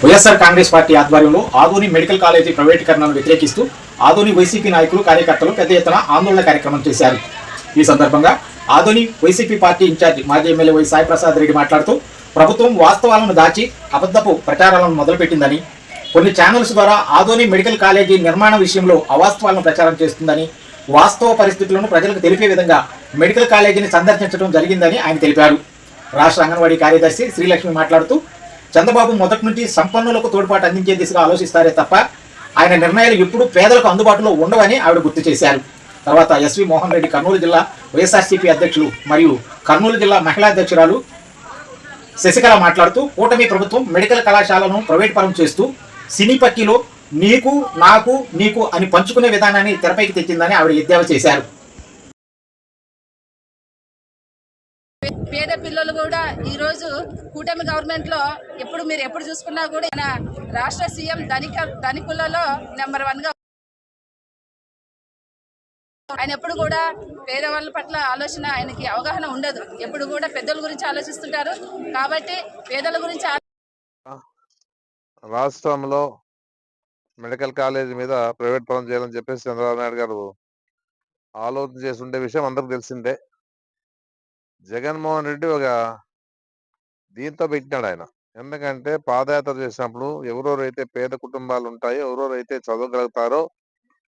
YSR Congress party ఆధ్వర్యంలో Adoni medical college ప్రైవేటీకరణను వ్యతిరేకిస్తూ Adoni YCP నాయకులు కార్యకర్తలు పెద్ద ఎత్తున ఆందోళన కార్యక్రమం చేశారు. ఈ సందర్భంగా ఆదోని వైసీపీ పార్టీ ఇన్ఛార్జి మాజీ ఎమ్మెల్యే వై సాయి ప్రసాద్ రెడ్డి మాట్లాడుతూ ప్రభుత్వం వాస్తవాలను దాచి అబద్ధపు ప్రచారాలను మొదలుపెట్టిందని, కొన్ని ఛానల్స్ ద్వారా ఆదోని మెడికల్ కాలేజీ నిర్మాణ విషయంలో అవాస్తవాలను ప్రచారం చేస్తుందని, వాస్తవ పరిస్థితులను ప్రజలకు తెలిపే విధంగా మెడికల్ కాలేజీని సందర్శించడం జరిగిందని ఆయన తెలిపారు. రాష్ట్ర అంగన్వాడీ కార్యదర్శి శ్రీలక్ష్మి మాట్లాడుతూ చంద్రబాబు మొదటి నుంచి సంపన్నులకు తోడ్పాటు అందించే దిశగా ఆలోచిస్తారే తప్ప ఆయన నిర్ణయాలు ఎప్పుడూ పేదలకు అందుబాటులో ఉండవని ఆవిడ గుర్తు చేశారు. తర్వాత ఎస్వి మోహన్ రెడ్డి కర్నూలు జిల్లా వైఎస్ఆర్సీపీ అధ్యక్షులు మరియు కర్నూలు జిల్లా మహిళా అధ్యక్షురాలు శశికళ మాట్లాడుతూ కూటమి ప్రభుత్వం మెడికల్ కళాశాలను ప్రైవేట్ పరం చేస్తూ సినీ పక్కీలో నీకు నాకు నీకు అని పంచుకునే విధానాన్ని తెరపైకి తెచ్చిందని ఆవిడ ఎద్దేవా చేశారు. పేద పిల్లలు కూడా ఈరోజు కూటమి గవర్నమెంట్ లో మీరు ఎప్పుడు చూసుకున్నా కూడా ఆయన రాష్ట్ర సీఎం ధనికులలో నెంబర్ 1 గా ఆయన ఎప్పుడు కూడా పేదవాళ్ళ పట్ల ఆలోచన ఆయనకి అవగాహన ఉండదు. ఎప్పుడు కూడా పెద్దల గురించి ఆలోచిస్తుంటారు. కాబట్టి పేదల గురించి రాష్ట్రంలో మెడికల్ కాలేజ్ మీద ప్రైవేట్ పరం చేయాలని చెప్పేసి చంద్రబాబు నాయుడు గారు ఆలోచన చేసి ఉండే విషయం అందరికి తెలిసిందే. జగన్మోహన్ రెడ్డి ఒక దీంతో పెట్టినాడు ఆయన. ఎందుకంటే పాదయాత్ర చేసినప్పుడు ఎవరెవరైతే పేద కుటుంబాలు ఉంటాయో, ఎవరెవరైతే చదవగలుగుతారో,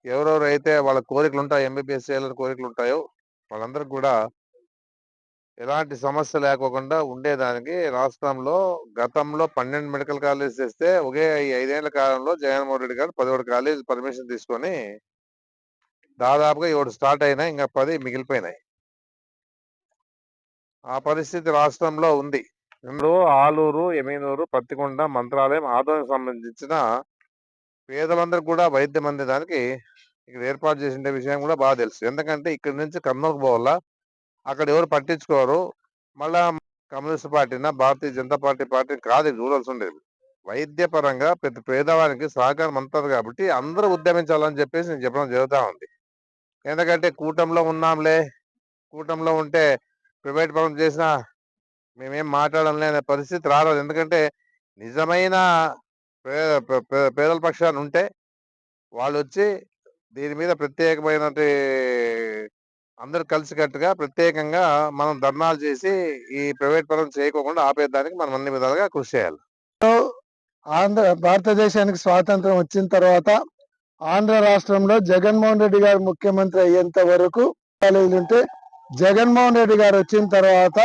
ఎవరెవరైతే వాళ్ళ కోరికలు ఉంటాయో, ఎంబీబీఎస్ చేయాలని కోరికలు ఉంటాయో వాళ్ళందరికీ కూడా ఎలాంటి సమస్య లేకోకుండా ఉండేదానికి రాష్ట్రంలో గతంలో 12 మెడికల్ కాలేజ్ చేస్తే ఒకే 5 ఏళ్ల కాలంలో జగన్మోహన్ రెడ్డి గారు 17 కాలేజ్ పర్మిషన్ తీసుకొని దాదాపుగా 7 స్టార్ట్ అయినాయి, ఇంకా 10 మిగిలిపోయినాయి. ఆ పరిస్థితి రాష్ట్రంలో ఉంది. ఇందులో ఆలూరు, ఎమీనూరు, పత్తికొండ, మంత్రాలయం, ఆదోనికి సంబంధించిన పేదలందరూ కూడా వైద్యం అందేదానికి ఇక్కడ ఏర్పాటు చేసిన విషయం కూడా బాగా తెలుసు. ఎందుకంటే ఇక్కడి నుంచి కర్నూలుకు పోవాలా, అక్కడ ఎవరు పట్టించుకోరు. మళ్ళా కమ్యూనిస్ట్ పార్టీనా భారతీయ జనతా పార్టీ కాదు చూడాల్సి ఉండేది. వైద్య పరంగా ప్రతి పేదవానికి సహకారం అంటారు కాబట్టి అందరూ ఉద్యమించాలని చెప్పేసి నేను చెప్పడం జరుగుతూ ఉంది. ఎందుకంటే కూటమిలో ఉన్నాంలే, కూటమిలో ఉంటే ప్రైవేట్ పరం చేసినా మేమేం మాట్లాడడం అనే పరిస్థితి రాలేదు. ఎందుకంటే నిజమైన పేదల పక్షాన్ని ఉంటే వాళ్ళు వచ్చి దీని మీద ప్రత్యేకమైన అందరు కలిసికట్టుగా ప్రత్యేకంగా మనం ధర్నాలు చేసి ఈ ప్రైవేట్ పరం చేయకోకుండా ఆపేదానికి మనం అన్ని విధాలుగా కృషి చేయాలి. భారతదేశానికి స్వాతంత్రం వచ్చిన తర్వాత ఆంధ్ర రాష్ట్రంలో జగన్మోహన్ రెడ్డి గారు ముఖ్యమంత్రి అయ్యేంత వరకు కాలేజీలు ఉంటే, జగన్మోహన్ రెడ్డి గారు వచ్చిన తర్వాత